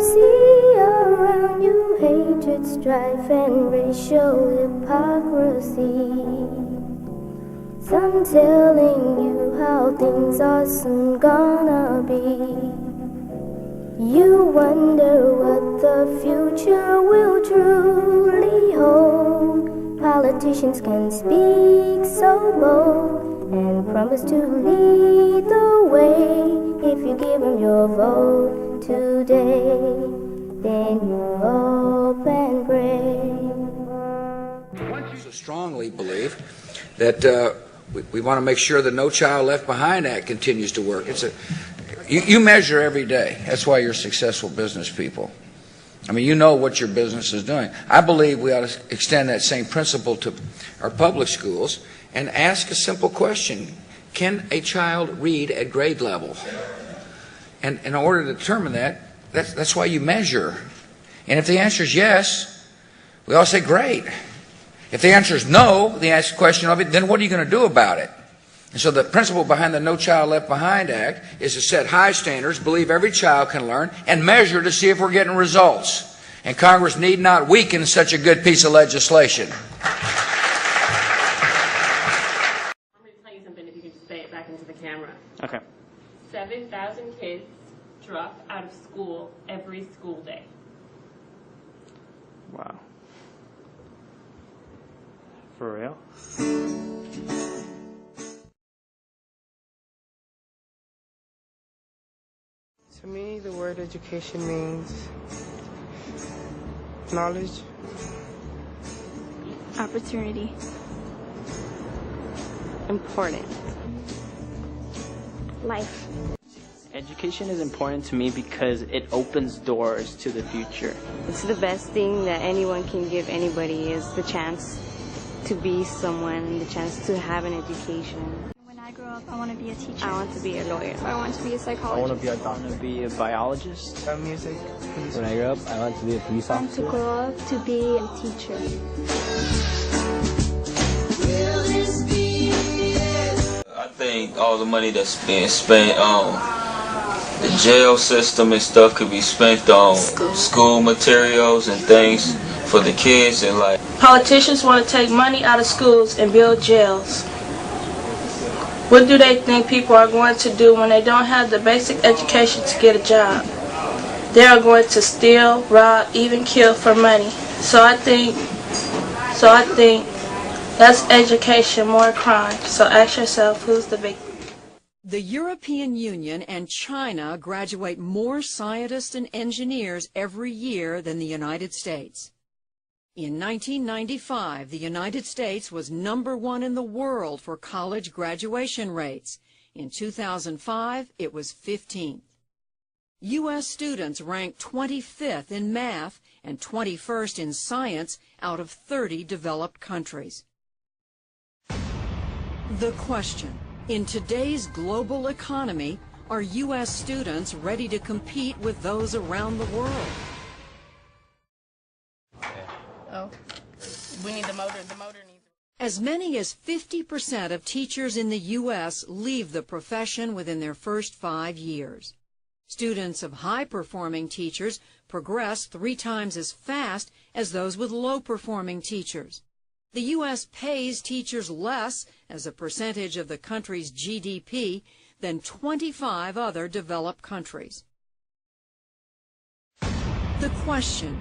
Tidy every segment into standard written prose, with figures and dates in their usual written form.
see around you hatred, strife, and racial hypocrisy. Some telling you how things are soon gonna be. You wonder what the future will truly hold. Politicians can speak so bold and promise to lead the way. If you give them your vote today, then you hope and pray. I so strongly believe that we want to make sure the No Child Left Behind Act continues to work. You measure every day. That's why you're successful business people. I mean, you know what your business is doing. I believe we ought to extend that same principle to our public schools and ask a simple question. Can a child read at grade level? And in order to determine that, that's why you measure. And if the answer is yes, we all say, great. If the answer is no, the question of it, then what are you going to do about it? And so the principle behind the No Child Left Behind Act is to set high standards, believe every child can learn, and measure to see if we're getting results. And Congress need not weaken such a good piece of legislation. I'm going to tell you something if you can just say it back into the camera. Okay. 7,000 kids drop out of school every school day. Wow. For real? To me, the word education means knowledge, opportunity, Important. life. Education is important to me because it opens doors to the future. It's the best thing that anyone can give anybody is the chance to be someone, the chance to have an education. When I grow up, I want to be a teacher. I want to be a lawyer. I want to be a psychologist. I want to be a doctor. I want to be a biologist. Music. When I grow up, I want to be a police I want officer. to grow up to be a teacher. I think all the money that's being spent on the jail system and stuff could be spent on school materials and things for the kids. And like politicians want to take money out of schools and build jails. What do they think people are going to do when they don't have the basic education to get a job? They are going to steal, rob, even kill for money. So I think that's education, more crime. So ask yourself, who's the victim? The European Union and China graduate more scientists and engineers every year than the United States. In 1995, the United States was #1 in the world for college graduation rates. In 2005, it was 15th. U.S. students ranked 25th in math and 21st in science out of 30 developed countries. The question: in today's global economy, are U.S. students ready to compete with those around the world? Oh, we need the motor. The motor needs. As many as 50% of teachers in the U.S. leave the profession within their first 5 years. Students of high-performing teachers progress 3 times as fast as those with low-performing teachers. The U.S. pays teachers less as a percentage of the country's GDP than 25 other developed countries. The question: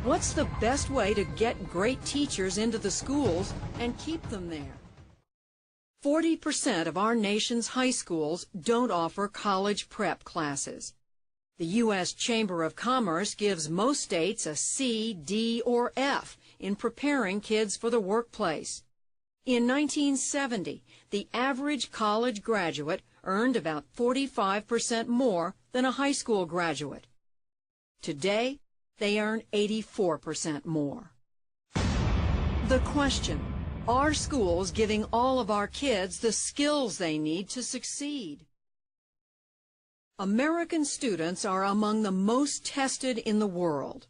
what's the best way to get great teachers into the schools and keep them there? 40% of our nation's high schools don't offer college prep classes. The U.S. Chamber of Commerce gives most states a C, D, or F in preparing kids for the workplace. In 1970, the average college graduate earned about 45% more than a high school graduate. Today, they earn 84% more. The question: are schools giving all of our kids the skills they need to succeed? American students are among the most tested in the world.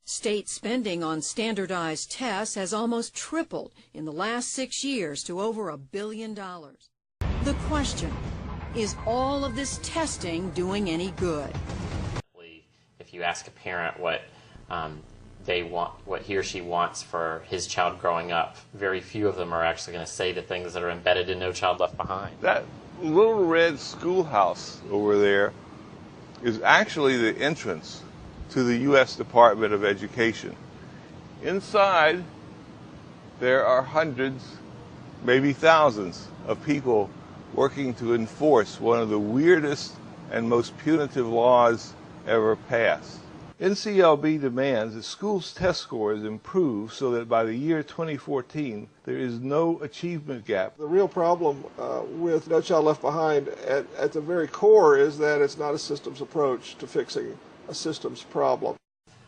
State spending on standardized tests has almost tripled in the last 6 years to over $1 billion. The question: is all of this testing doing any good? If you ask a parent what they want, what he or she wants for his child growing up, very few of them are actually going to say the things that are embedded in No Child Left Behind. That little red schoolhouse over there is actually the entrance to the U.S. Department of Education. Inside, there are hundreds, maybe thousands of people working to enforce one of the weirdest and most punitive laws ever passed. NCLB demands that schools' test scores improve so that by the year 2014, there is no achievement gap. The real problem with No Child Left Behind at the very core is that it's not a systems approach to fixing a systems problem.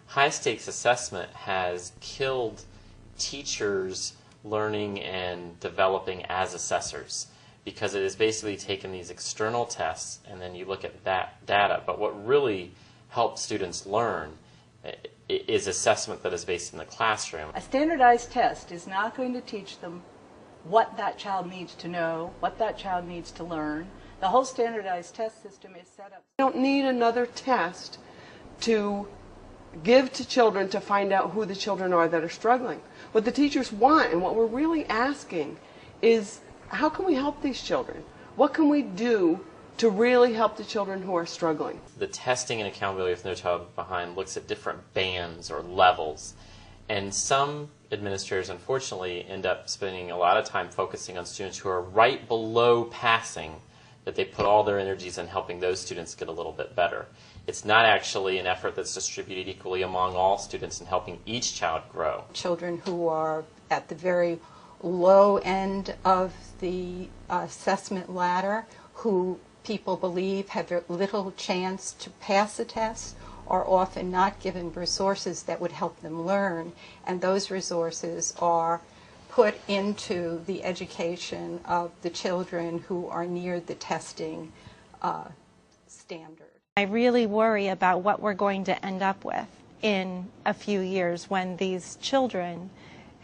High-stakes assessment has killed teachers learning and developing as assessors, because it has basically taken these external tests and then you look at that data. But what really helps students learn is assessment that is based in the classroom. A standardized test is not going to teach them what that child needs to know, what that child needs to learn. The whole standardized test system is set up. We don't need another test to give to children to find out who the children are that are struggling. What the teachers want and what we're really asking is, how can we help these children? What can we do to really help the children who are struggling? The testing and accountability of No Child Left Behind looks at different bands or levels, and some administrators unfortunately end up spending a lot of time focusing on students who are right below passing, that they put all their energies in helping those students get a little bit better. It's not actually an effort that's distributed equally among all students in helping each child grow. Children who are at the very low end of the assessment ladder, who people believe have little chance to pass a test, are often not given resources that would help them learn, and those resources are put into the education of the children who are near the testing standard. I really worry about what we're going to end up with in a few years when these children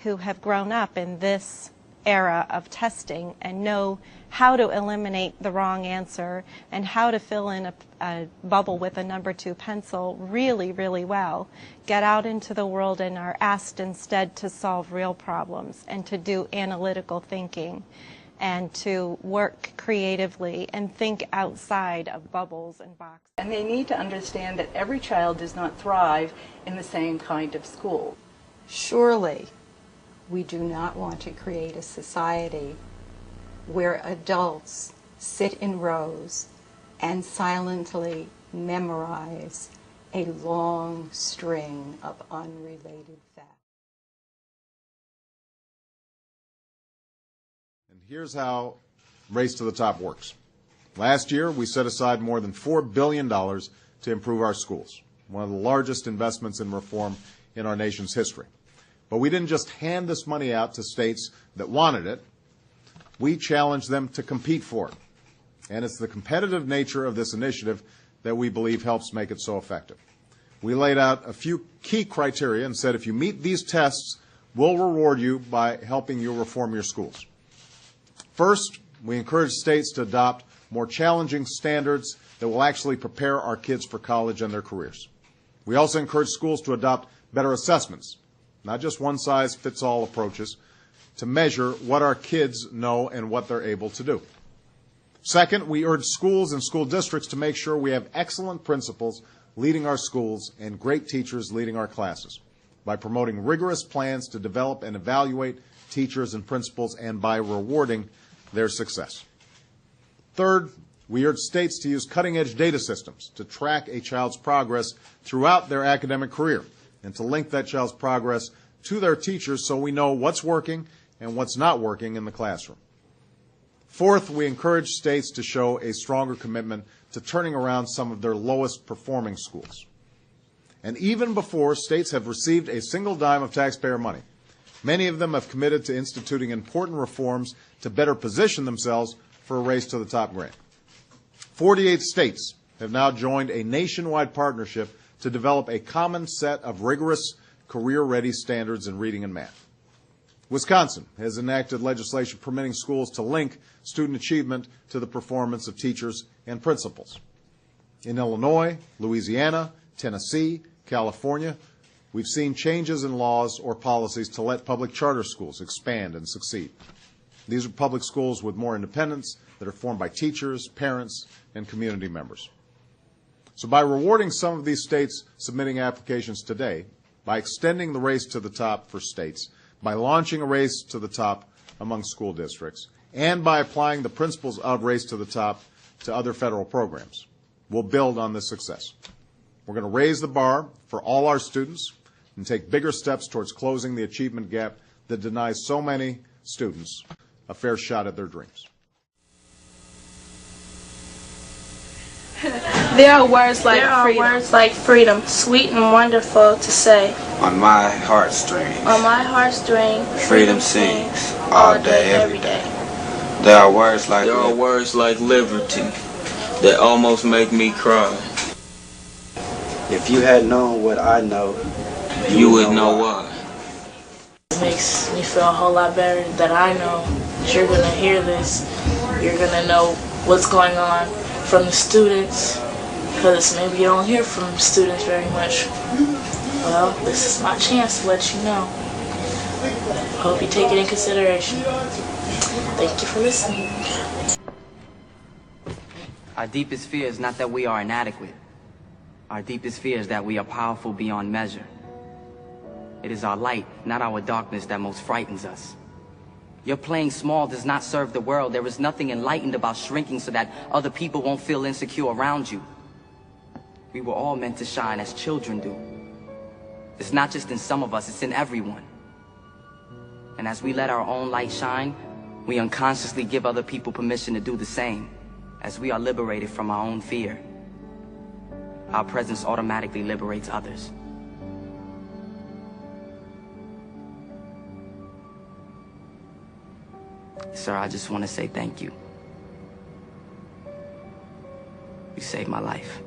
who have grown up in this era of testing and know how to eliminate the wrong answer and how to fill in a bubble with a number 2 pencil really, really well, get out into the world and are asked instead to solve real problems and to do analytical thinking and to work creatively and think outside of bubbles and boxes. And they need to understand that every child does not thrive in the same kind of school. Surely, we do not want to create a society where adults sit in rows and silently memorize a long string of unrelated facts. And here's how Race to the Top works. Last year, we set aside more than $4 billion to improve our schools, one of the largest investments in reform in our nation's history. But we didn't just hand this money out to states that wanted it. We challenged them to compete for it. And it's the competitive nature of this initiative that we believe helps make it so effective. We laid out a few key criteria and said if you meet these tests, we'll reward you by helping you reform your schools. First, we encourage states to adopt more challenging standards that will actually prepare our kids for college and their careers. We also encourage schools to adopt better assessments, not just one-size-fits-all approaches, to measure what our kids know and what they're able to do. Second, we urge schools and school districts to make sure we have excellent principals leading our schools and great teachers leading our classes by promoting rigorous plans to develop and evaluate teachers and principals and by rewarding their success. Third, we urge states to use cutting-edge data systems to track a child's progress throughout their academic career and to link that child's progress to their teachers so we know what's working and what's not working in the classroom. Fourth, we encourage states to show a stronger commitment to turning around some of their lowest performing schools. And even before states have received a single dime of taxpayer money, many of them have committed to instituting important reforms to better position themselves for a Race to the Top grant. 48 states have now joined a nationwide partnership to develop a common set of rigorous career-ready standards in reading and math. Wisconsin has enacted legislation permitting schools to link student achievement to the performance of teachers and principals. In Illinois, Louisiana, Tennessee, California, we've seen changes in laws or policies to let public charter schools expand and succeed. These are public schools with more independence that are formed by teachers, parents, and community members. So by rewarding some of these states submitting applications today, by extending the race to the top for states, by launching a race to the top among school districts, and by applying the principles of race to the top to other federal programs, we'll build on this success. We're going to raise the bar for all our students and take bigger steps towards closing the achievement gap that denies so many students a fair shot at their dreams. There are words like freedom, sweet and wonderful to say. On my heartstrings, On my heartstring, freedom sings all day, every day. There are words like liberty that almost make me cry. If you had known what I know, You would know why. It makes me feel a whole lot better that I know that you're going to hear this. You're going to know what's going on from the students, because maybe you don't hear from students very much. Well, this is my chance to let you know. Hope you take it in consideration. Thank you for listening. Our deepest fear is not that we are inadequate. Our deepest fear is that we are powerful beyond measure. It is our light, not our darkness, that most frightens us. Your playing small does not serve the world. There is nothing enlightened about shrinking so that other people won't feel insecure around you. We were all meant to shine as children do. It's not just in some of us, it's in everyone. And as we let our own light shine, we unconsciously give other people permission to do the same. As we are liberated from our own fear, our presence automatically liberates others. Sir, I just want to say thank you. You saved my life.